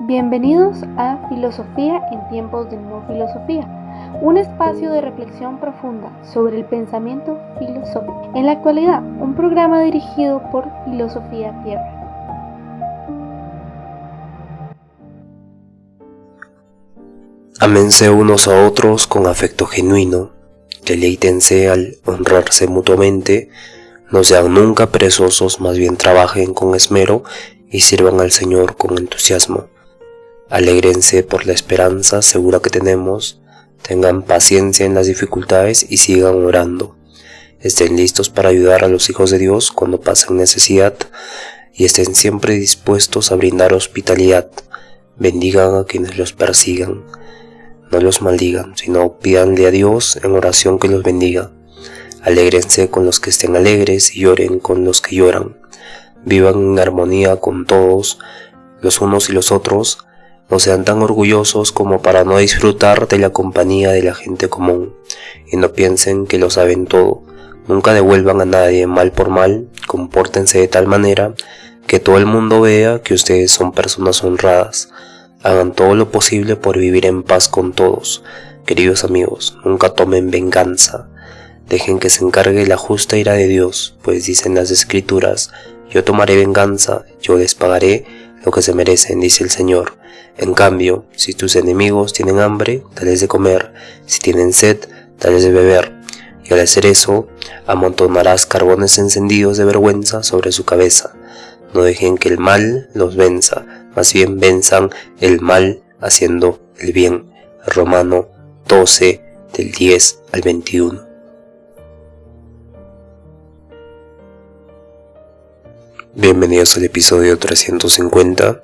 Bienvenidos a Filosofía en tiempos de no filosofía, un espacio de reflexión profunda sobre el pensamiento filosófico. En la actualidad, un programa dirigido por Filosofía Tierra. Ámense unos a otros con afecto genuino, deleítense al honrarse mutuamente, no sean nunca perezosos, más bien trabajen con esmero y sirvan al Señor con entusiasmo. Alégrense por la esperanza segura que tenemos, tengan paciencia en las dificultades y sigan orando. Estén listos para ayudar a los hijos de Dios cuando pasen necesidad y estén siempre dispuestos a brindar hospitalidad. Bendigan a quienes los persigan. No los maldigan, sino pídanle a Dios en oración que los bendiga. Alégrense con los que estén alegres y lloren con los que lloran. Vivan en armonía con todos, los unos y los otros. No sean tan orgullosos como para no disfrutar de la compañía de la gente común, y no piensen que lo saben todo. Nunca devuelvan a nadie mal por mal, compórtense de tal manera que todo el mundo vea que ustedes son personas honradas. Hagan todo lo posible por vivir en paz con todos. Queridos amigos, nunca tomen venganza. Dejen que se encargue la justa ira de Dios, pues dicen las Escrituras: yo tomaré venganza, yo les pagaré lo que se merecen, dice el Señor. En cambio, si tus enemigos tienen hambre, dales de comer, si tienen sed, dales de beber, y al hacer eso, amontonarás carbones encendidos de vergüenza sobre su cabeza. No dejen que el mal los venza, más bien venzan el mal haciendo el bien. Romano 12, del 10 al 21. Bienvenidos al episodio 350.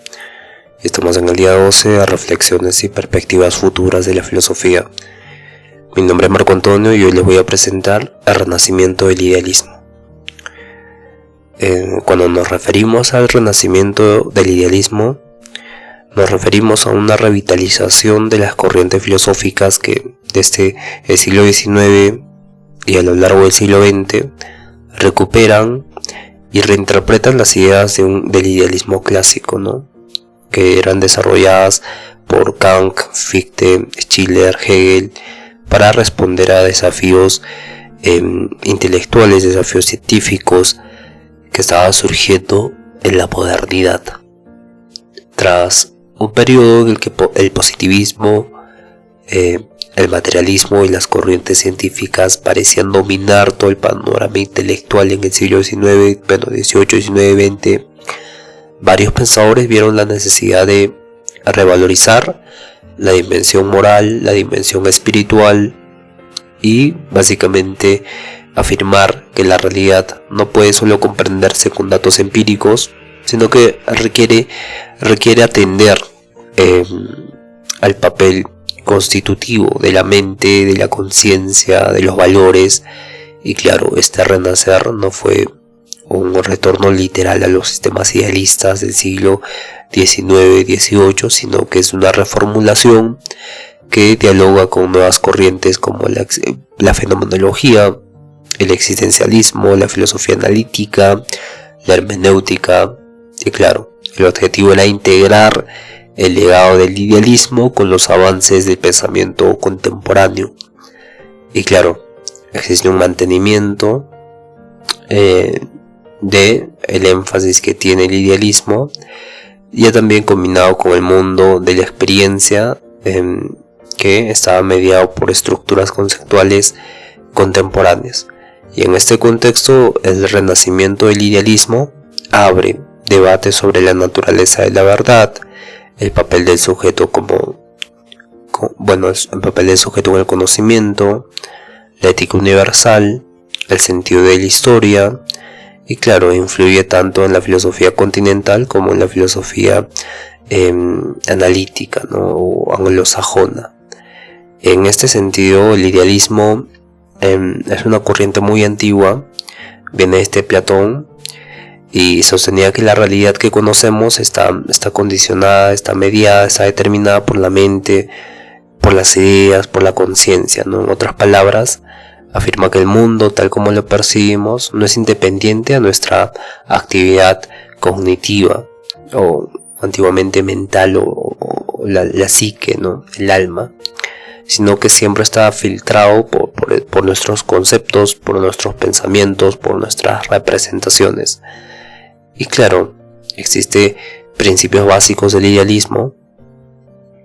Estamos en el día 12 a reflexiones y perspectivas futuras de la filosofía. Mi nombre es Marco Antonio y hoy les voy a presentar el renacimiento del idealismo. Cuando nos referimos al renacimiento del idealismo, nos referimos a una revitalización de las corrientes filosóficas que desde el siglo XIX y a lo largo del siglo XX recuperan y reinterpretan las ideas del idealismo clásico, ¿no?, que eran desarrolladas por Kant, Fichte, Schiller, Hegel, para responder a desafíos intelectuales, desafíos científicos que estaban surgiendo en la modernidad. Tras un periodo en el que el positivismo, el materialismo y las corrientes científicas parecían dominar todo el panorama intelectual en el siglo XIX, XVIII, XIX, XX, varios pensadores vieron la necesidad de revalorizar la dimensión moral, la dimensión espiritual y básicamente afirmar que la realidad no puede solo comprenderse con datos empíricos, sino que requiere atender al papel constitutivo de la mente, de la conciencia, de los valores. Y claro, este renacer no fue un retorno literal a los sistemas idealistas del siglo XIX, XVIII, sino que es una reformulación que dialoga con nuevas corrientes como la fenomenología, el existencialismo, la filosofía analítica, la hermenéutica. Y claro, el objetivo era integrar el legado del idealismo con los avances del pensamiento contemporáneo. Y claro, existe un mantenimiento de el énfasis que tiene el idealismo, ya también combinado con el mundo de la experiencia, que estaba mediado por estructuras conceptuales contemporáneas. Y en este contexto, el renacimiento del idealismo abre debates sobre la naturaleza de la verdad, el papel del sujeto el papel del sujeto en el conocimiento, la ética universal, el sentido de la historia. Y claro, influye tanto en la filosofía continental como en la filosofía analítica, ¿no?, o anglosajona. En este sentido, el idealismo es una corriente muy antigua, viene de Platón, y sostenía que la realidad que conocemos está condicionada, está mediada, está determinada por la mente, por las ideas, por la conciencia, ¿no? En otras palabras, afirma que el mundo tal como lo percibimos no es independiente a nuestra actividad cognitiva o antiguamente mental o la psique, ¿no? El alma, sino que siempre está filtrado por nuestros conceptos, por nuestros pensamientos, por nuestras representaciones. Y claro, existen principios básicos del idealismo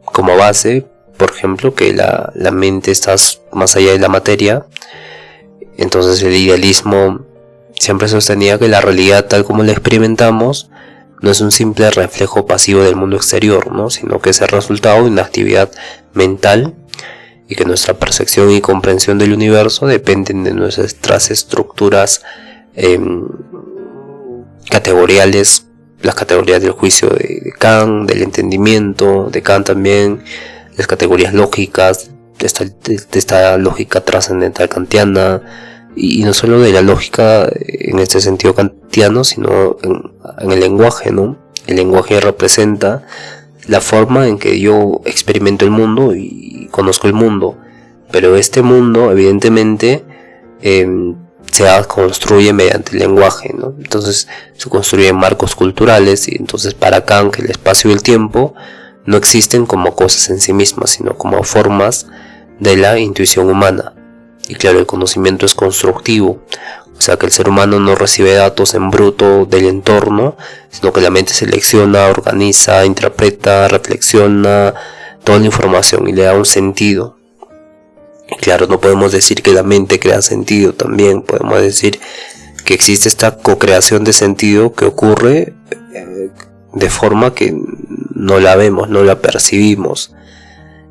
como base, por ejemplo, que la mente está más allá de la materia. Entonces el idealismo siempre sostenía que la realidad tal como la experimentamos no es un simple reflejo pasivo del mundo exterior, ¿no? Sino que es el resultado de una actividad mental, y que nuestra percepción y comprensión del universo dependen de nuestras estructuras categoriales, las categorías del juicio de Kant, del entendimiento de Kant también, las categorías lógicas, de esta lógica trascendental kantiana, y no solo de la lógica en este sentido kantiano, sino en el lenguaje, ¿no? El lenguaje representa la forma en que yo experimento el mundo y conozco el mundo, pero este mundo evidentemente se construye mediante el lenguaje, ¿no? Entonces se construyen marcos culturales, y entonces para Kant el espacio y el tiempo no existen como cosas en sí mismas, sino como formas de la intuición humana. Y claro, el conocimiento es constructivo, o sea que el ser humano no recibe datos en bruto del entorno, sino que la mente selecciona, organiza, interpreta, reflexiona toda la información y le da un sentido. Y claro, no podemos decir que la mente crea sentido, también podemos decir que existe esta co-creación de sentido que ocurre de forma que no la vemos, no la percibimos.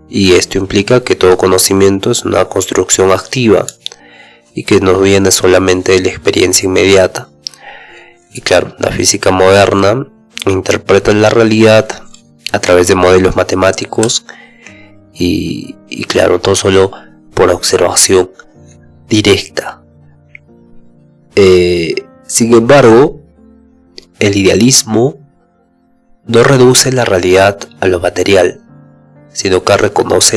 Y esto implica que todo conocimiento es una construcción activa y que no viene solamente de la experiencia inmediata. Y claro, la física moderna interpreta la realidad a través de modelos matemáticos y claro, no solo por observación directa. Sin embargo, el idealismo no reduce la realidad a lo material, sino que reconoce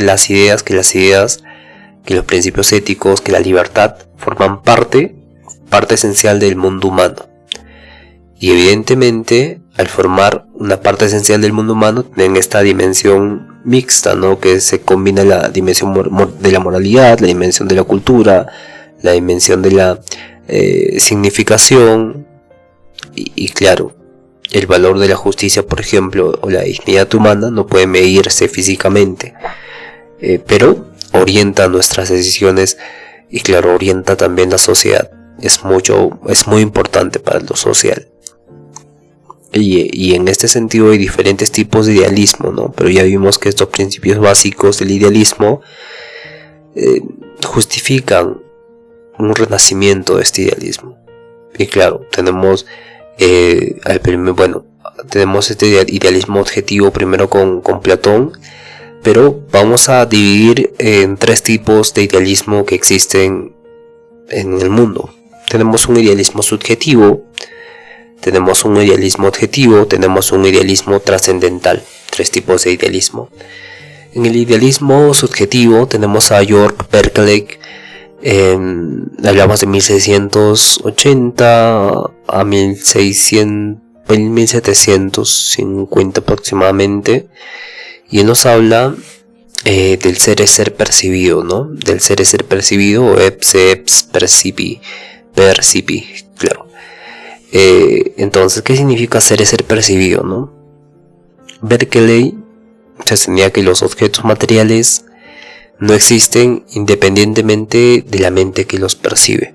que los principios éticos, que la libertad forman parte esencial del mundo humano. Y evidentemente, al formar una parte esencial del mundo humano, tienen esta dimensión mixta, ¿no? Que se combina la dimensión de la moralidad, la dimensión de la cultura, la dimensión de la significación, y claro, el valor de la justicia, por ejemplo, o la dignidad humana no puede medirse físicamente, pero orienta nuestras decisiones y claro, orienta también la sociedad. Es muy importante para lo social. Y en este sentido hay diferentes tipos de idealismo, ¿no? Pero ya vimos que estos principios básicos del idealismo justifican un renacimiento de este idealismo. Y claro, tenemos tenemos este idealismo objetivo primero con Platón, pero vamos a dividir en tres tipos de idealismo que existen en el mundo. Tenemos un idealismo subjetivo, tenemos un idealismo objetivo, tenemos un idealismo trascendental. Tres tipos de idealismo. En el idealismo subjetivo tenemos a George Berkeley. Hablamos de 1680 a 1750 aproximadamente, y él nos habla del ser percibido, ¿no? Del ser percibido, o percipi, claro. Entonces, ¿qué significa ser percibido, no? Berkeley sostenía que los objetos materiales no existen independientemente de la mente que los percibe,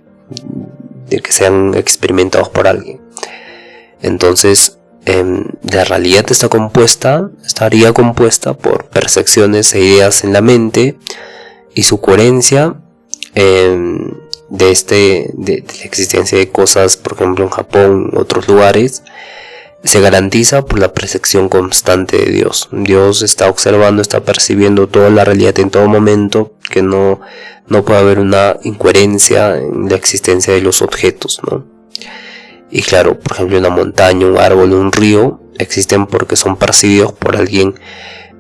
de que sean experimentados por alguien. Entonces, la realidad estaría compuesta por percepciones e ideas en la mente, y su coherencia de la existencia de cosas, por ejemplo en Japón, en otros lugares, se garantiza por la percepción constante de Dios. Dios está observando, está percibiendo toda la realidad en todo momento, que no puede haber una incoherencia en la existencia de los objetos, ¿no? Y claro, por ejemplo, una montaña, un árbol, un río existen porque son percibidos por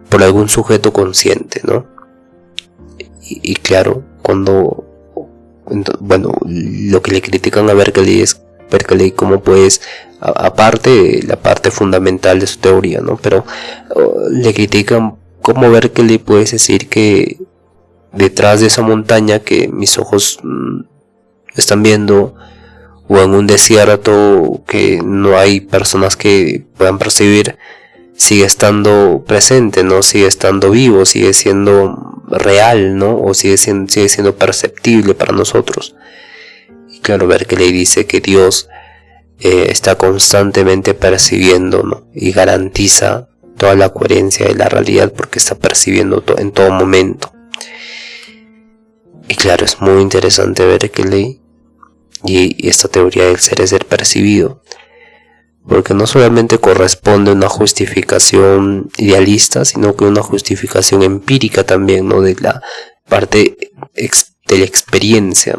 por algún sujeto consciente, ¿no? Y claro, lo que le critican a Berkeley es Berkeley cómo puedes, aparte la parte fundamental de su teoría, ¿no? Pero le critican cómo Berkeley puedes decir que detrás de esa montaña que mis ojos están viendo, o en un desierto que no hay personas que puedan percibir, sigue estando presente, ¿no? Sigue estando vivo, sigue siendo real, ¿no? O sigue siendo perceptible para nosotros. Y claro, Berkeley dice que Dios está constantemente percibiendo, ¿no? Y garantiza toda la coherencia de la realidad porque está percibiendo en todo momento. Y claro, es muy interesante Berkeley y esta teoría del ser percibido, porque no solamente corresponde a una justificación idealista, sino que una justificación empírica también, ¿no? De la parte de la experiencia.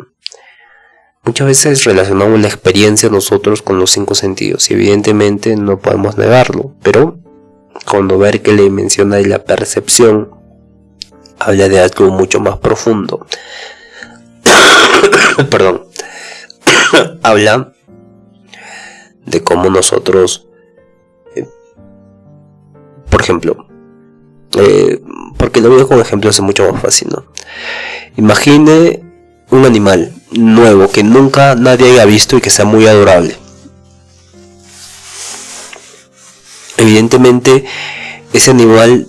Muchas veces relacionamos la experiencia nosotros con los 5 sentidos y evidentemente no podemos negarlo, pero cuando Berkeley menciona de la percepción, habla de algo mucho más profundo. Perdón. Habla de cómo nosotros, por ejemplo, porque lo veo con ejemplos es mucho más fácil, ¿no? Imagine un animal nuevo que nunca nadie haya visto y que sea muy adorable. Evidentemente ese animal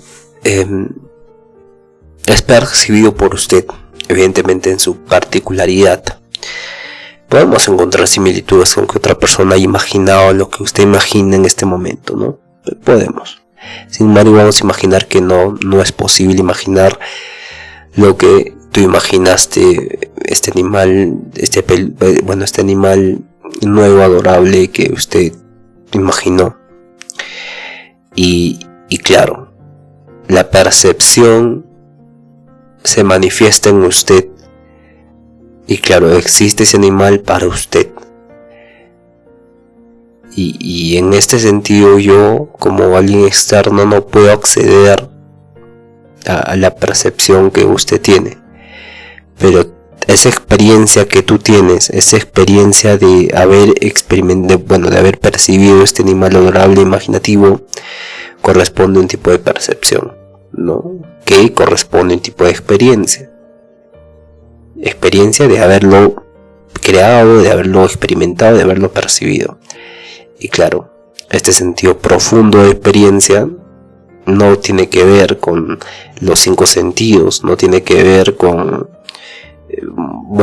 es percibido por usted, evidentemente en su particularidad. Podemos encontrar similitudes con que otra persona haya imaginado lo que usted imagina en este momento, ¿no? Podemos. Sin embargo, vamos a imaginar que no es posible imaginar lo que tú imaginaste, este animal nuevo, adorable que usted imaginó. Y claro, la percepción se manifiesta en usted. Y claro, existe ese animal para usted. Y en este sentido yo, como alguien externo, no puedo acceder a la percepción que usted tiene. Pero esa experiencia que tú tienes, esa experiencia de haber de haber percibido este animal adorable, imaginativo, corresponde a un tipo de percepción, ¿no? Que corresponde a un tipo de experiencia. Experiencia de haberlo creado, de haberlo experimentado, de haberlo percibido. Y claro, este sentido profundo de experiencia no tiene que ver con los 5 sentidos, no tiene que ver con...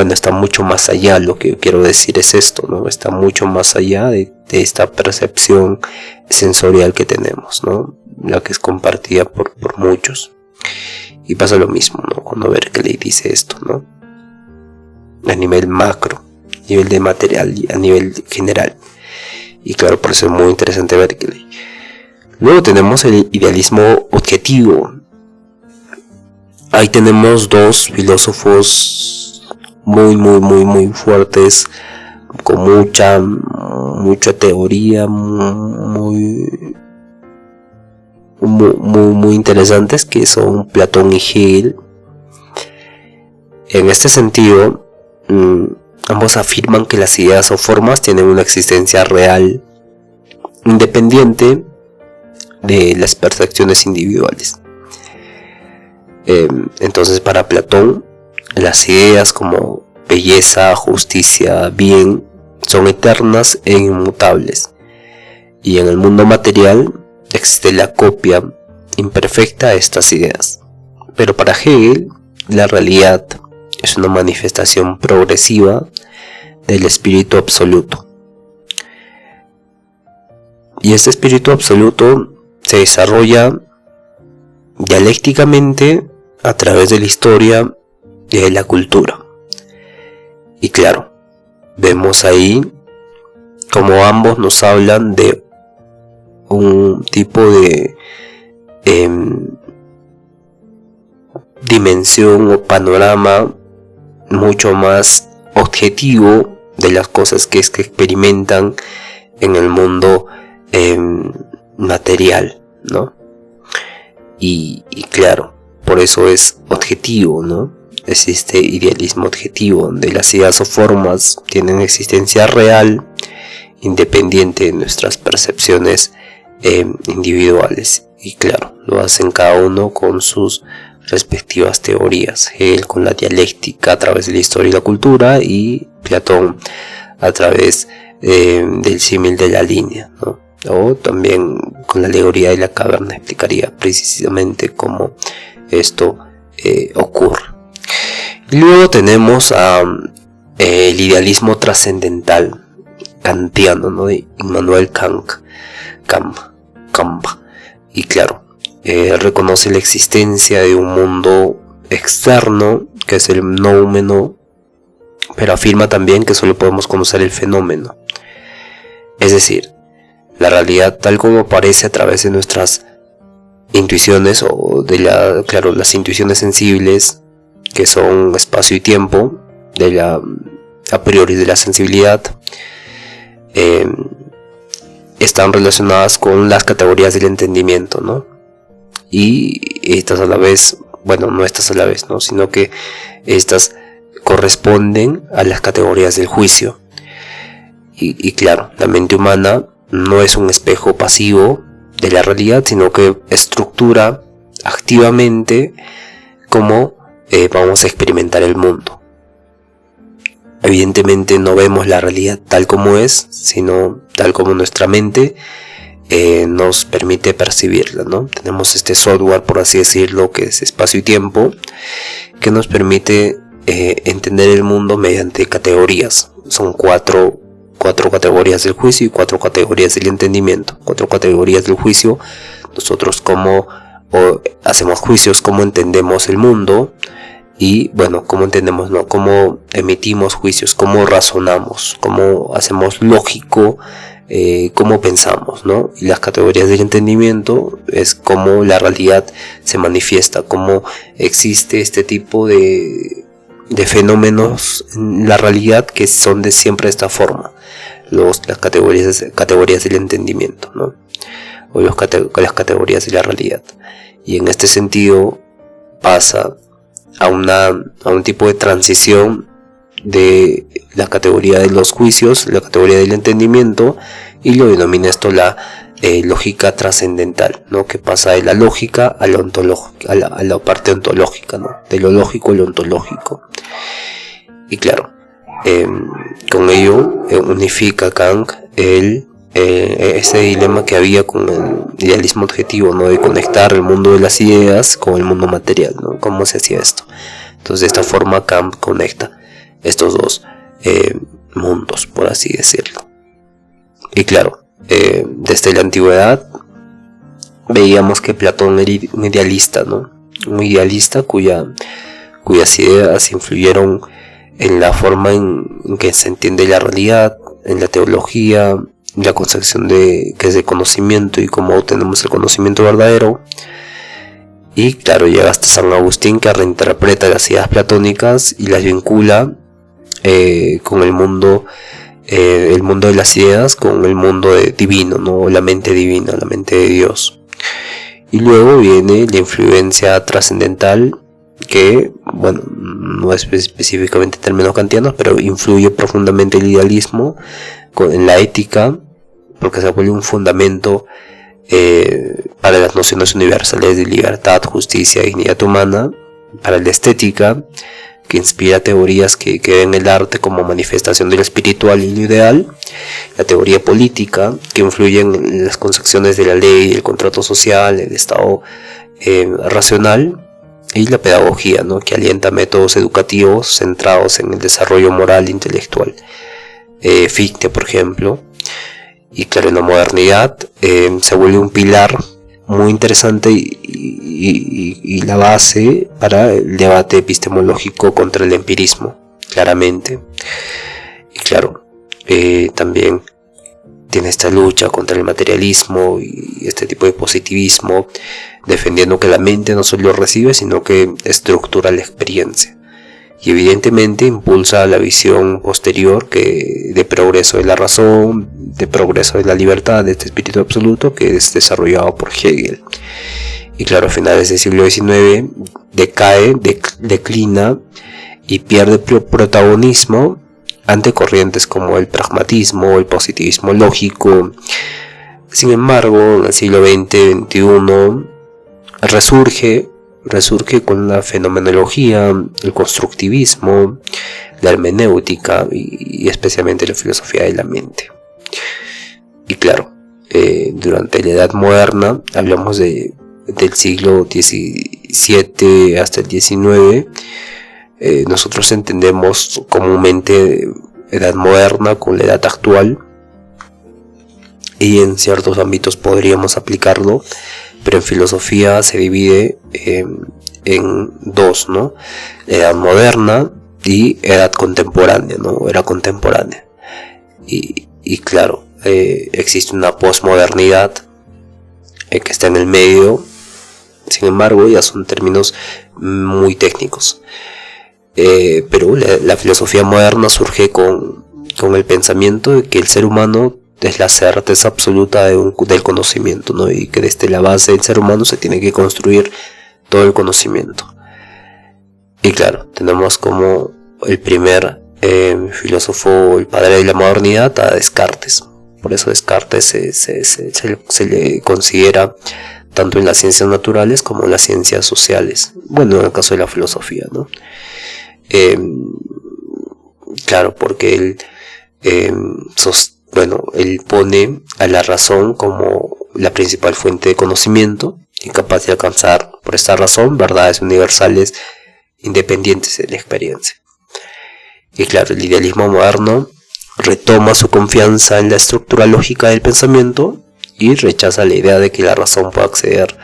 está mucho más allá. Lo que quiero decir es esto, ¿no? Está mucho más allá de esta percepción sensorial que tenemos, ¿no? La que es compartida por muchos. Y pasa lo mismo, ¿no? Cuando Berkeley dice esto, ¿no? A nivel macro, a nivel de material y a nivel general. Y claro, por eso es muy interesante Berkeley. Luego tenemos el idealismo objetivo. Ahí tenemos 2 filósofos muy fuertes, con mucha teoría, muy interesantes, que son Platón y Hegel. En este sentido, ambos afirman que las ideas o formas tienen una existencia real, independiente de las percepciones individuales. Entonces, para Platón, las ideas como belleza, justicia, bien, son eternas e inmutables. Y en el mundo material existe la copia imperfecta de estas ideas. Pero para Hegel, la realidad es una manifestación progresiva del espíritu absoluto. Y este espíritu absoluto se desarrolla dialécticamente a través de la historia y de la cultura. Y claro, vemos ahí como ambos nos hablan de un tipo de dimensión o panorama mucho más objetivo de las cosas que experimentan en el mundo material, ¿no? Y claro, por eso es objetivo, ¿no? Existe idealismo objetivo, donde las ideas o formas tienen existencia real independiente de nuestras percepciones individuales. Y claro, lo hacen cada uno con sus respectivas teorías. Hegel con la dialéctica a través de la historia y la cultura, y Platón a través del símil de la línea, ¿no? O también con la alegoría de la caverna explicaría precisamente cómo esto ocurre. Y luego tenemos el idealismo trascendental kantiano, ¿no? De Immanuel Kant. Y claro, reconoce la existencia de un mundo externo que es el noumeno, pero afirma también que solo podemos conocer el fenómeno, es decir, la realidad tal como aparece a través de nuestras intuiciones, o de las intuiciones sensibles, que son espacio y tiempo, a priori de la sensibilidad, están relacionadas con las categorías del entendimiento, ¿no? Y estas a la vez, no estas a la vez, ¿no? Sino que estas corresponden a las categorías del juicio. Y claro, la mente humana no es un espejo pasivo de la realidad, sino que estructura activamente cómo vamos a experimentar el mundo. Evidentemente no vemos la realidad tal como es, sino tal como nuestra mente nos permite percibirla, ¿no? Tenemos este software, por así decirlo, que es espacio y tiempo, que nos permite entender el mundo mediante categorías. Son cuatro categorías del juicio y 4 categorías del entendimiento. 4 categorías del juicio: nosotros cómo hacemos juicios, cómo entendemos el mundo, y cómo entendemos, ¿no? Cómo emitimos juicios, cómo razonamos, cómo hacemos lógico, cómo pensamos, ¿no? Y las categorías del entendimiento es cómo la realidad se manifiesta, cómo existe este tipo de fenómenos en la realidad que son siempre de esta forma. Las categorías del entendimiento, ¿no? O las categorías de la realidad. Y en este sentido pasa a un tipo de transición de la categoría de los juicios, la categoría del entendimiento, y lo denomina esto la lógica trascendental, ¿no? Que pasa de la lógica a la ontológica, a la parte ontológica, ¿no? De lo lógico a lo ontológico. Y claro, con ello unifica Kant ese dilema que había con el idealismo objetivo, ¿no? De conectar el mundo de las ideas con el mundo material, ¿no? ¿Cómo se hacía esto? Entonces de esta forma Kant conecta estos dos mundos, por así decirlo. Y claro, desde la antigüedad veíamos que Platón era un idealista, ¿no? Un idealista cuyas ideas influyeron en la forma en que se entiende la realidad, en la teología, la concepción que es de conocimiento y cómo obtenemos el conocimiento verdadero. Y claro, llega hasta San Agustín, que reinterpreta las ideas platónicas y las vincula con el mundo de las ideas, con el mundo divino, ¿no? La mente divina, la mente de Dios. Y luego viene la influencia trascendental, que no es específicamente en términos kantianos, pero influye profundamente el idealismo en la ética, porque se vuelve un fundamento para las nociones universales de libertad, justicia, dignidad humana, para la estética, que inspira teorías que ven el arte como manifestación de lo espiritual y lo ideal, la teoría política, que influye en las concepciones de la ley, el contrato social, el estado racional, y la pedagogía, ¿no? Que alienta métodos educativos centrados en el desarrollo moral e intelectual. Fichte, por ejemplo. Y claro, en la modernidad se vuelve un pilar muy interesante y la base para el debate epistemológico contra el empirismo, claramente. Y claro, también tiene esta lucha contra el materialismo y este tipo de positivismo, defendiendo que la mente no solo recibe, sino que estructura la experiencia. Y evidentemente impulsa la visión posterior de progreso de la razón, de progreso de la libertad, de este espíritu absoluto que es desarrollado por Hegel. Y claro, a finales del siglo XIX declina y pierde protagonismo ante corrientes como el pragmatismo, el positivismo lógico. Sin embargo, en el siglo XX-XXI resurge con la fenomenología, el constructivismo, la hermenéutica y especialmente la filosofía de la mente. Y claro, durante la Edad Moderna, hablamos del siglo XVII hasta el XIX, nosotros entendemos comúnmente Edad Moderna con la edad actual, y en ciertos ámbitos podríamos aplicarlo, pero en filosofía se divide en dos, ¿no? Edad moderna y edad contemporánea, ¿no? Era contemporánea. Y claro, existe una posmodernidad que está en el medio. Sin embargo, ya son términos muy técnicos. Pero la filosofía moderna surge con el pensamiento de que el ser humano es la certeza absoluta del conocimiento, ¿no? Y que desde la base del ser humano se tiene que construir todo el conocimiento. Y claro, tenemos como el primer filósofo, el padre de la modernidad, a Descartes. Por eso Descartes se le considera tanto en las ciencias naturales como en las ciencias sociales. Bueno, en el caso de la filosofía, ¿no? Claro, porque él pone a la razón como la principal fuente de conocimiento, incapaz de alcanzar por esta razón verdades universales independientes de la experiencia. Y claro, el idealismo moderno retoma su confianza en la estructura lógica del pensamiento y rechaza la idea de que la razón pueda acceder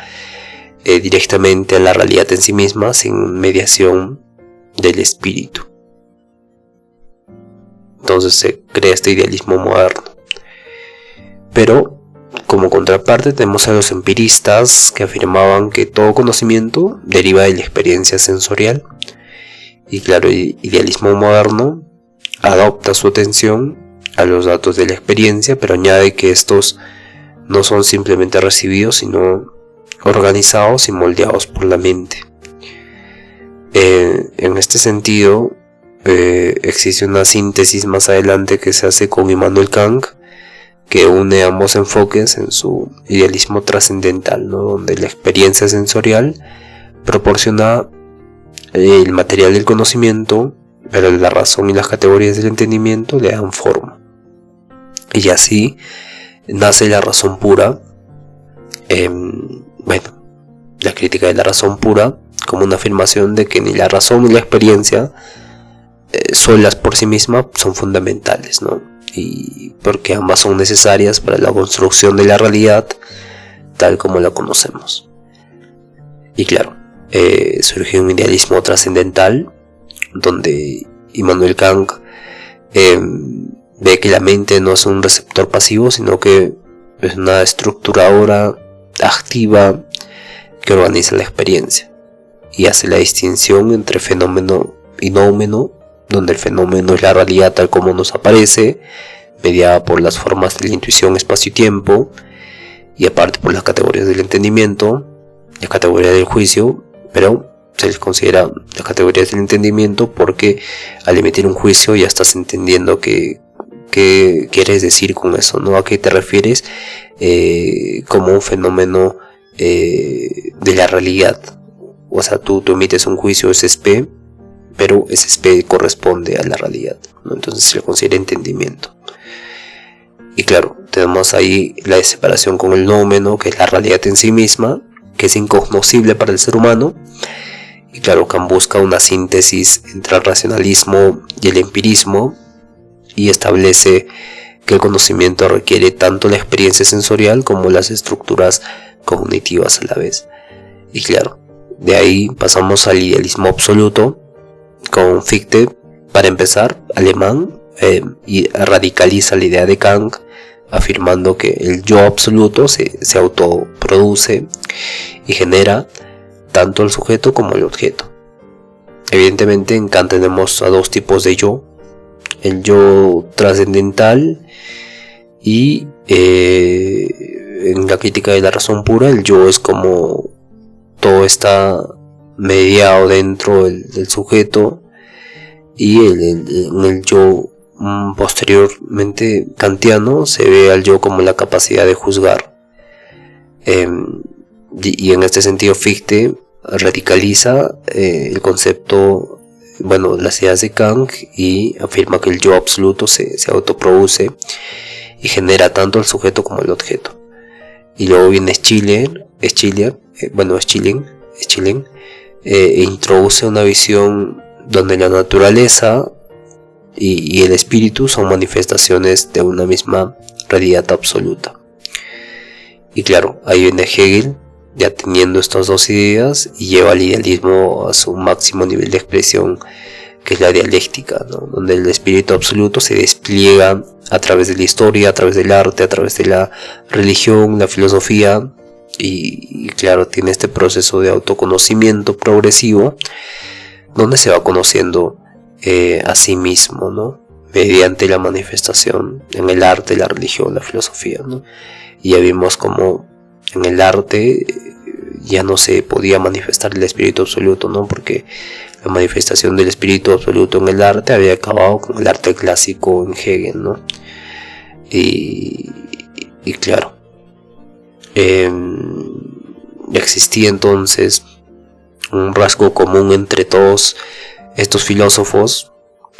directamente a la realidad en sí misma sin mediación del espíritu. Entonces se crea este idealismo moderno. Pero como contraparte tenemos a los empiristas que afirmaban que todo conocimiento deriva de la experiencia sensorial. Y claro, el idealismo moderno adopta su atención a los datos de la experiencia, pero añade que estos no son simplemente recibidos, sino organizados y moldeados por la mente. En este sentido, existe una síntesis más adelante que se hace con Immanuel Kant, que une ambos enfoques en su idealismo trascendental, ¿no? Donde la experiencia sensorial proporciona el material del conocimiento, pero la razón y las categorías del entendimiento le dan forma. Y así nace la razón pura, la crítica de la razón pura, como una afirmación de que ni la razón ni la experiencia solas por sí mismas son fundamentales, ¿no? Y porque ambas son necesarias para la construcción de la realidad tal como la conocemos. Y claro, surge un idealismo trascendental donde Immanuel Kant ve que la mente no es un receptor pasivo, sino que es una estructuradora activa que organiza la experiencia y hace la distinción entre fenómeno y noumeno, donde el fenómeno es la realidad tal como nos aparece, mediada por las formas de la intuición, espacio y tiempo, y aparte por las categorías del entendimiento, la categoría del juicio, pero se les considera las categorías del entendimiento porque al emitir un juicio ya estás entendiendo qué quieres decir con eso, ¿no? ¿A qué te refieres como un fenómeno de la realidad? O sea, tú emites un juicio SSP, pero SSP corresponde a la realidad, ¿no? Entonces se le considera entendimiento. Y claro, tenemos ahí la separación con el noumeno, que es la realidad en sí misma, que es incognoscible para el ser humano. Y claro, Kant busca una síntesis entre el racionalismo y el empirismo y establece que el conocimiento requiere tanto la experiencia sensorial como las estructuras cognitivas a la vez. Y claro, de ahí pasamos al idealismo absoluto con Fichte, para empezar, alemán, y radicaliza la idea de Kant, afirmando que el yo absoluto se autoproduce y genera tanto el sujeto como el objeto. Evidentemente en Kant tenemos a dos tipos de yo: el yo trascendental y en la crítica de la razón pura el yo es como todo está mediado dentro del sujeto, y en el yo posteriormente kantiano, se ve al yo como la capacidad de juzgar. Y en este sentido Fichte radicaliza el concepto, las ideas de Kant, y afirma que el yo absoluto se autoproduce y genera tanto el sujeto como el objeto. Y luego viene Schilling e introduce una visión donde la naturaleza y el espíritu son manifestaciones de una misma realidad absoluta. Y claro, ahí viene Hegel, ya teniendo estas dos ideas, y lleva el idealismo a su máximo nivel de expresión, que es la dialéctica, ¿no? Donde el espíritu absoluto se despliega a través de la historia, a través del arte, a través de la religión, la filosofía, y claro, tiene este proceso de autoconocimiento progresivo, donde se va conociendo a sí mismo, ¿no? Mediante la manifestación en el arte, la religión, la filosofía, ¿no? Y ya vimos como en el arte ya no se podía manifestar el espíritu absoluto, ¿no? Porque la manifestación del espíritu absoluto en el arte había acabado con el arte clásico en Hegel, ¿no? Y claro, existía entonces un rasgo común entre todos estos filósofos,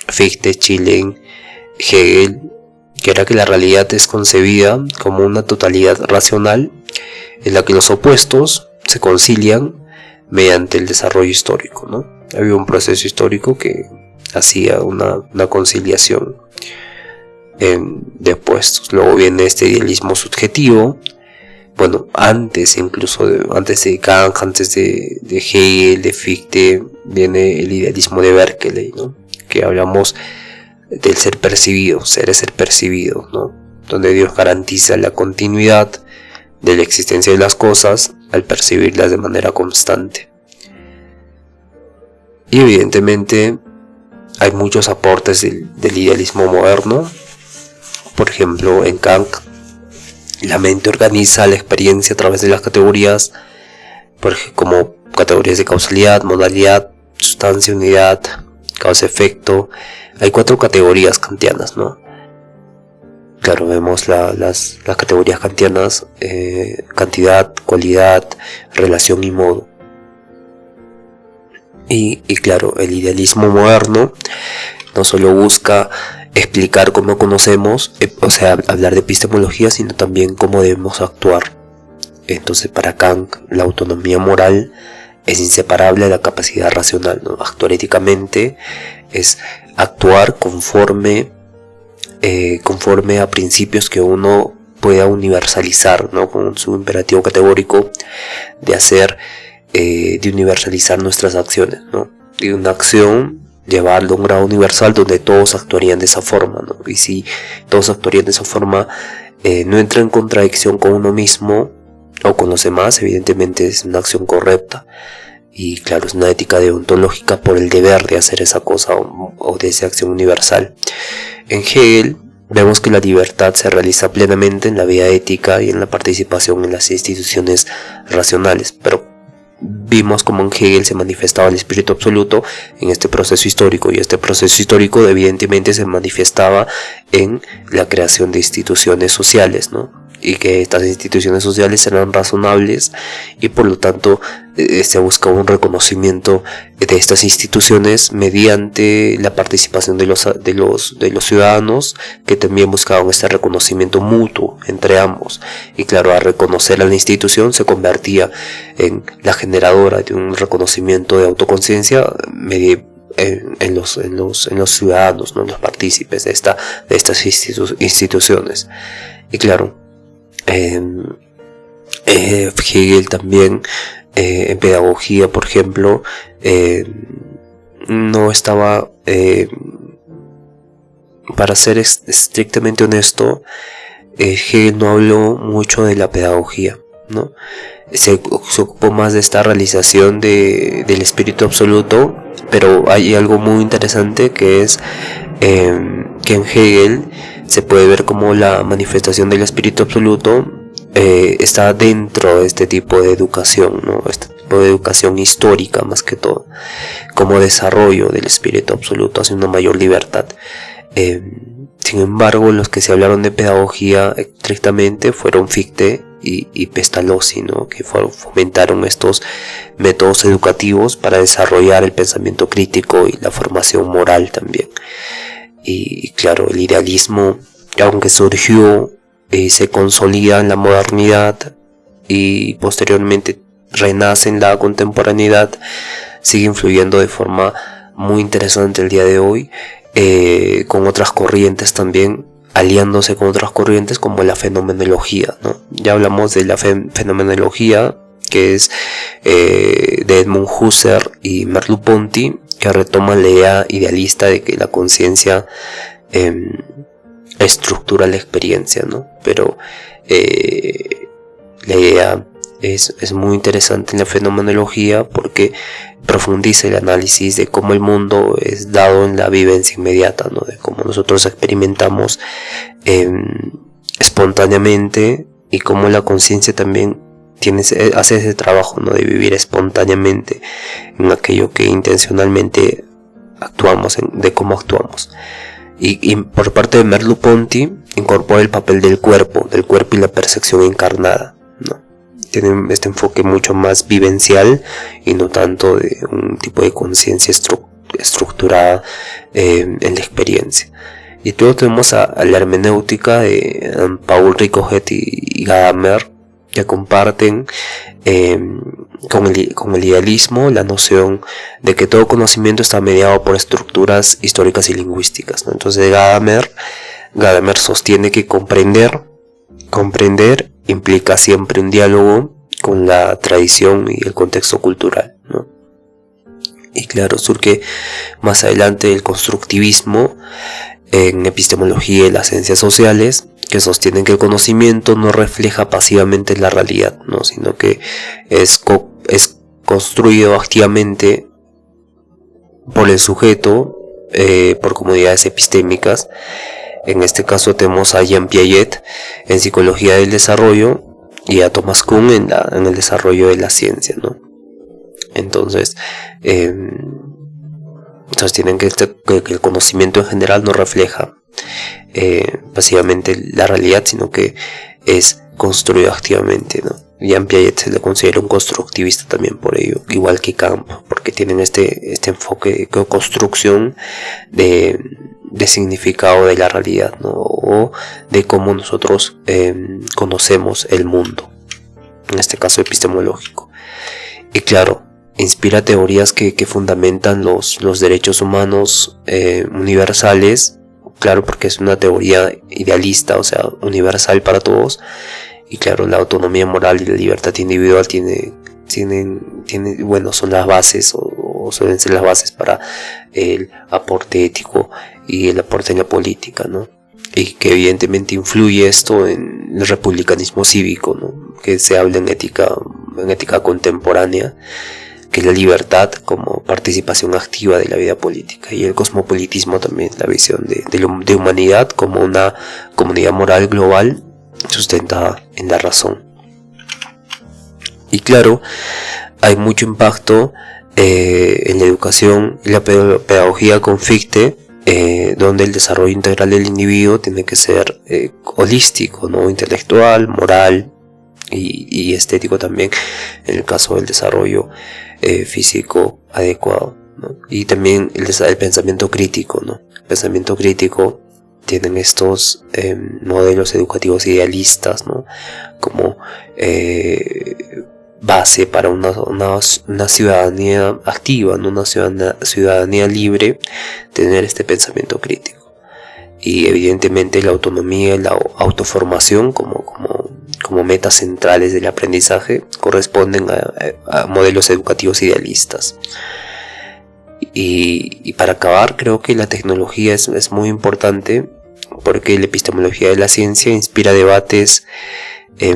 Fichte, Schilling, Hegel, que era que la realidad es concebida como una totalidad racional en la que los opuestos se concilian mediante el desarrollo histórico, ¿no? Había un proceso histórico que hacía una conciliación de opuestos. Luego viene este idealismo subjetivo, antes de Kant, antes de Hegel, de Fichte, viene el idealismo de Berkeley, ¿no? Que hablamos del ser percibido, ser percibido, ¿no? Donde Dios garantiza la continuidad de la existencia de las cosas al percibirlas de manera constante. Y evidentemente hay muchos aportes del idealismo moderno. Por ejemplo, en Kant, la mente organiza la experiencia a través de las categorías, como categorías de causalidad, modalidad, sustancia, unidad, causa-efecto. Hay 4 categorías kantianas, ¿no? Claro, vemos las categorías kantianas: cantidad, cualidad, relación y modo. Y claro, el idealismo moderno no solo busca explicar cómo conocemos, hablar de epistemología, sino también cómo debemos actuar. Entonces, para Kant, la autonomía moral es inseparable de la capacidad racional, ¿no? Actuar éticamente es actuar conforme a principios que uno pueda universalizar, ¿no? Con su imperativo categórico de universalizar nuestras acciones, ¿no? De una acción llevarlo a un grado universal donde todos actuarían de esa forma, ¿no? Y si todos actuarían de esa forma, no entra en contradicción con uno mismo o con los demás, evidentemente es una acción correcta. Y claro, es una ética deontológica por el deber de hacer esa cosa o de esa acción universal. En Hegel vemos que la libertad se realiza plenamente en la vida ética y en la participación en las instituciones racionales, pero vimos como en Hegel se manifestaba el espíritu absoluto en este proceso histórico, y este proceso histórico evidentemente se manifestaba en la creación de instituciones sociales, ¿no? Y que estas instituciones sociales eran razonables, y por lo tanto se buscaba un reconocimiento de estas instituciones mediante la participación de los ciudadanos, que también buscaban este reconocimiento mutuo entre ambos. Y claro, al reconocer a la institución se convertía en la generadora de un reconocimiento de autoconciencia en los ciudadanos, ¿no? En los partícipes de estas instituciones. Y claro, Hegel también en pedagogía, por ejemplo, no estaba, para ser estrictamente honesto, Hegel no habló mucho de la pedagogía, ¿no? Se ocupó más de esta realización del espíritu absoluto, pero hay algo muy interesante, que es que en Hegel se puede ver como la manifestación del espíritu absoluto está dentro de este tipo de educación, ¿no? Este tipo de educación histórica, más que todo, como desarrollo del espíritu absoluto hacia una mayor libertad. Sin embargo, los que se hablaron de pedagogía estrictamente fueron Fichte y Pestalozzi, ¿no? Que fomentaron estos métodos educativos para desarrollar el pensamiento crítico y la formación moral también. Y claro, el idealismo, aunque surgió y se consolida en la modernidad y posteriormente renace en la contemporaneidad, sigue influyendo de forma muy interesante el día de hoy, con otras corrientes también, aliándose con otras corrientes como la fenomenología, ¿no? Ya hablamos de la fenomenología, que es de Edmund Husserl y Merleau-Ponty, que retoman la idea idealista de que la conciencia estructura la experiencia, ¿no? Pero la idea es muy interesante en la fenomenología porque profundiza el análisis de cómo el mundo es dado en la vivencia inmediata, ¿no? De cómo nosotros experimentamos espontáneamente, y cómo la conciencia también hace ese trabajo, ¿no? De vivir espontáneamente en aquello que intencionalmente actuamos, de cómo actuamos. Y por parte de Merleau-Ponty incorpora el papel del cuerpo y la percepción encarnada, ¿no? Tienen este enfoque mucho más vivencial y no tanto de un tipo de conciencia estructurada en la experiencia. Y luego tenemos a la hermenéutica de Paul Ricohet y Gadamer, que comparten con el idealismo la noción de que todo conocimiento está mediado por estructuras históricas y lingüísticas, ¿no? Entonces Gadamer sostiene que comprender implica siempre un diálogo con la tradición y el contexto cultural, ¿no? Y claro, surge más adelante el constructivismo en epistemología y las ciencias sociales, que sostienen que el conocimiento no refleja pasivamente la realidad, ¿no? Sino que es construido activamente por el sujeto, por comunidades epistémicas. En este caso tenemos a Jean Piaget en psicología del desarrollo y a Thomas Kuhn en el desarrollo de la ciencia, ¿no? Entonces sostienen que el conocimiento en general no refleja pasivamente la realidad, sino que es construido activamente, ¿no? Jean Piaget se le considera un constructivista también por ello, igual que Kant, porque tienen este enfoque de construcción de significado de la realidad, ¿no? O de cómo nosotros conocemos el mundo, en este caso epistemológico. Y claro, inspira teorías que fundamentan los derechos humanos universales, claro, porque es una teoría idealista, o sea, universal para todos. Y claro, la autonomía moral y la libertad individual son las bases o suelen ser las bases para el aporte ético y el aporte en la política, ¿no? Y que evidentemente influye esto en el republicanismo cívico, ¿no? Que se habla en ética contemporánea, que es la libertad como participación activa de la vida política, y el cosmopolitismo también, la visión de humanidad como una comunidad moral global sustentada en la razón. Y claro, hay mucho impacto en la educación y la pedagogía con Fichte, donde el desarrollo integral del individuo tiene que ser holístico, ¿no? Intelectual, moral y estético también, en el caso del desarrollo físico adecuado, ¿no? Y también el pensamiento crítico, ¿no? El pensamiento crítico tienen estos modelos educativos idealistas, ¿no? Como base para una ciudadanía activa, ¿no? Una ciudadanía libre, tener este pensamiento crítico. Y evidentemente la autonomía y la autoformación como metas centrales del aprendizaje corresponden a modelos educativos idealistas. Y para acabar, creo que la tecnología es muy importante, porque la epistemología de la ciencia inspira debates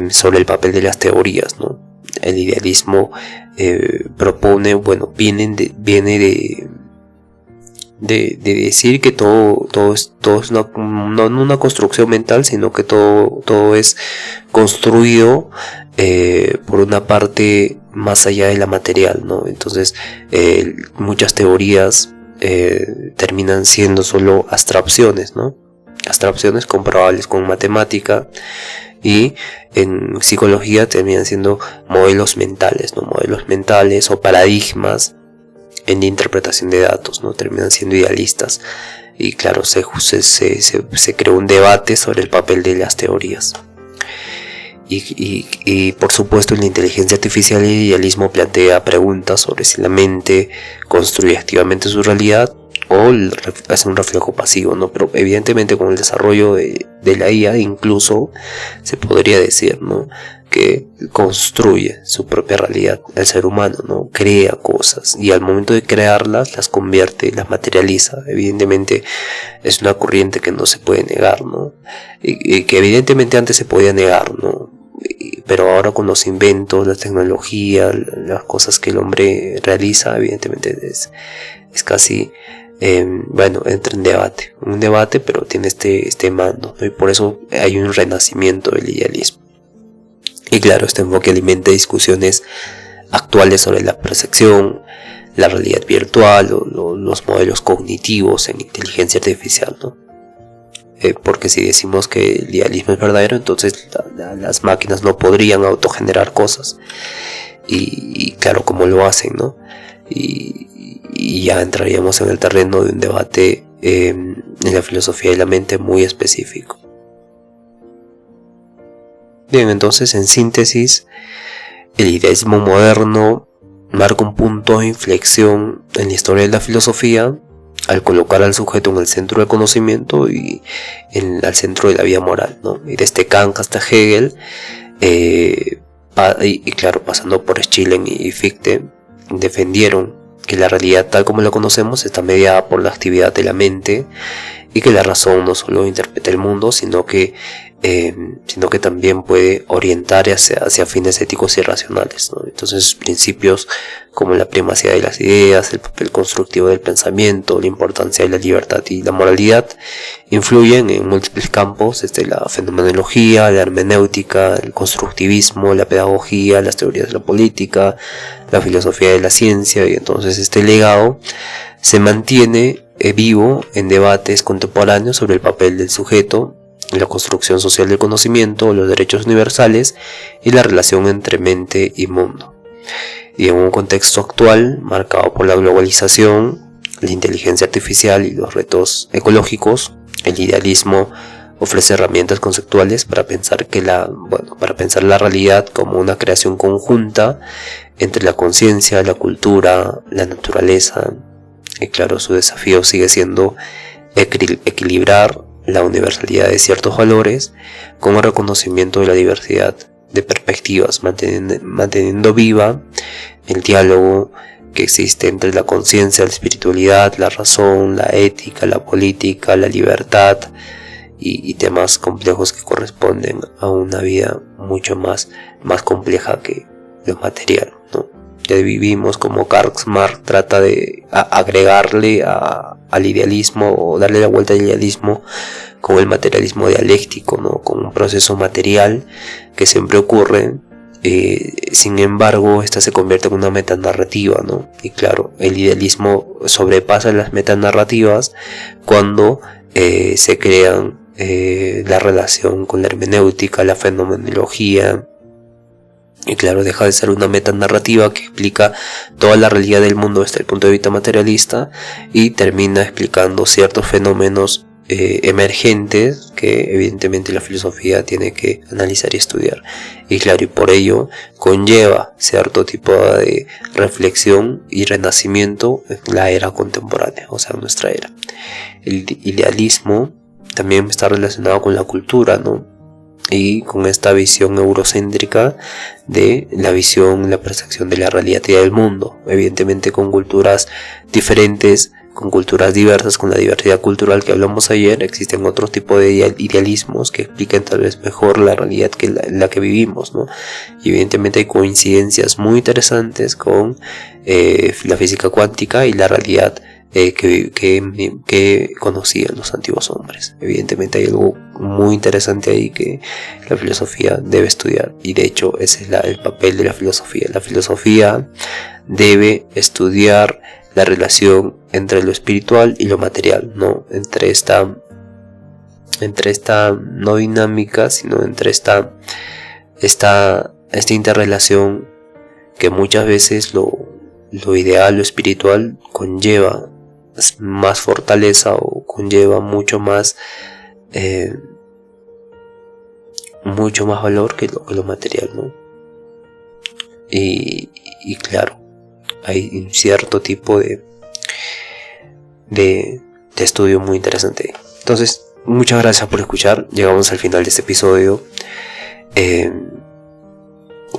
sobre el papel de las teorías, ¿no? El idealismo propone, viene de decir que todo es no una construcción mental, sino que todo es construido por una parte más allá de la material, ¿no? Entonces muchas teorías terminan siendo solo abstracciones, ¿no? abstracciones comprobables con matemática, y en psicología terminan siendo modelos mentales, ¿no? Modelos mentales o paradigmas en la interpretación de datos, ¿no? Terminan siendo idealistas. Y claro, se creó un debate sobre el papel de las teorías. Y por supuesto, en la inteligencia artificial, el idealismo plantea preguntas sobre si la mente construye activamente su realidad o hace un reflejo pasivo, ¿no? Pero evidentemente con el desarrollo de la IA incluso se podría decir, ¿no?, que construye su propia realidad. El ser humano, ¿no?, crea cosas y al momento de crearlas las convierte, las materializa. Evidentemente es una corriente que no se puede negar, ¿no? Y que evidentemente antes se podía negar, ¿no? Pero ahora con los inventos, la tecnología, las cosas que el hombre realiza, evidentemente es casi, entra en un debate, pero tiene este mando, ¿no? Y por eso hay un renacimiento del idealismo. Y claro, este enfoque alimenta discusiones actuales sobre la percepción, la realidad virtual, los modelos cognitivos en inteligencia artificial, ¿no? Porque si decimos que el idealismo es verdadero, entonces las máquinas no podrían autogenerar cosas. Y claro, ¿cómo lo hacen, no? Y ya entraríamos en el terreno de un debate en la filosofía de la mente muy específico. Bien, entonces, en síntesis, el idealismo moderno marca un punto de inflexión en la historia de la filosofía al colocar al sujeto en el centro del conocimiento y al centro de la vida moral, ¿no? Y desde Kant hasta Hegel, y claro, pasando por Schelling y Fichte, defendieron que la realidad tal como la conocemos está mediada por la actividad de la mente y que la razón no solo interpreta el mundo, sino que también puede orientar hacia fines éticos y racionales, ¿no? Entonces, principios como la primacía de las ideas, el papel constructivo del pensamiento, la importancia de la libertad y la moralidad influyen en múltiples campos, desde la fenomenología, la hermenéutica, el constructivismo, la pedagogía, las teorías de la política, la filosofía de la ciencia. Y entonces este legado se mantiene vivo en debates contemporáneos sobre el papel del sujeto, la construcción social del conocimiento, los derechos universales y la relación entre mente y mundo. Y en un contexto actual marcado por la globalización, la inteligencia artificial y los retos ecológicos, el idealismo ofrece herramientas conceptuales para pensar la realidad como una creación conjunta entre la conciencia, la cultura, la naturaleza. Y claro, su desafío sigue siendo equilibrar la universalidad de ciertos valores con el reconocimiento de la diversidad de perspectivas, manteniendo viva el diálogo que existe entre la conciencia, la espiritualidad, la razón, la ética, la política, la libertad y temas complejos que corresponden a una vida mucho más compleja que lo material, ¿no? Ya vivimos como Karl Marx trata de agregarle al idealismo o darle la vuelta al idealismo con el materialismo dialéctico, ¿no? Con un proceso material que siempre ocurre, sin embargo esta se convierte en una metanarrativa, ¿no? Y claro, el idealismo sobrepasa las metanarrativas cuando se crean la relación con la hermenéutica, la fenomenología. Y claro, deja de ser una metanarrativa que explica toda la realidad del mundo desde el punto de vista materialista y termina explicando ciertos fenómenos emergentes que evidentemente la filosofía tiene que analizar y estudiar. Y claro, y por ello conlleva cierto tipo de reflexión y renacimiento en la era contemporánea, o sea, en nuestra era. El idealismo también está relacionado con la cultura, ¿no? Y con esta visión eurocéntrica de la visión, la percepción de la realidad y del mundo, evidentemente con culturas diferentes, con culturas diversas, con la diversidad cultural que hablamos ayer. Existen otros tipos de idealismos que explican tal vez mejor la realidad que la que vivimos, ¿no? Y evidentemente hay coincidencias muy interesantes con la física cuántica y la realidad que conocían los antiguos hombres. Evidentemente hay algo muy interesante ahí que la filosofía debe estudiar, y de hecho ese es el papel de la filosofía. La filosofía debe estudiar la relación entre lo espiritual y lo material, ¿no? Entre esta entre esta no dinámica, sino entre esta interrelación que muchas veces lo ideal, lo espiritual conlleva más fortaleza o conlleva mucho más valor que lo material, ¿no? Y claro, hay un cierto tipo de estudio muy interesante. Entonces, muchas gracias por escuchar. Llegamos al final de este episodio.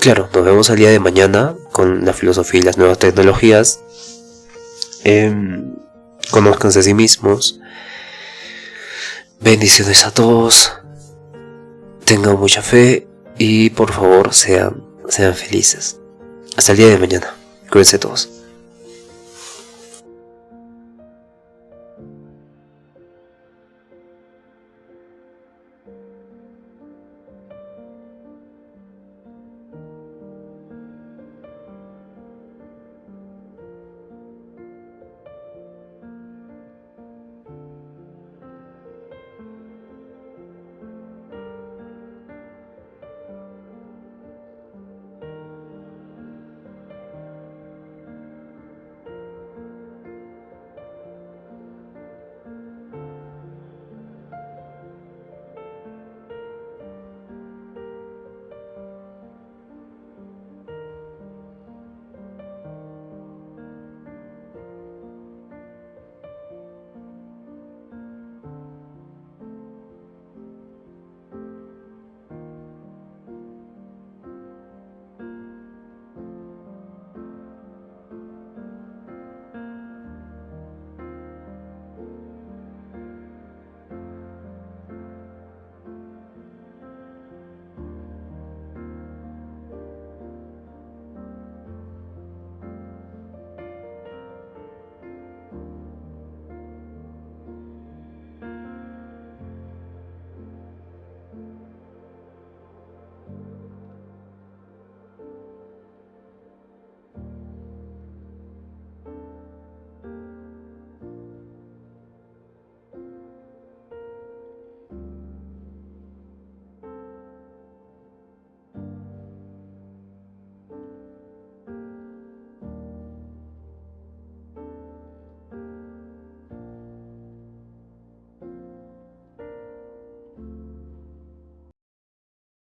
Claro, nos vemos el día de mañana con la filosofía y las nuevas tecnologías. Conózcanse a sí mismos. Bendiciones a todos. Tengan mucha fe y por favor sean felices. Hasta el día de mañana. Cuídense todos.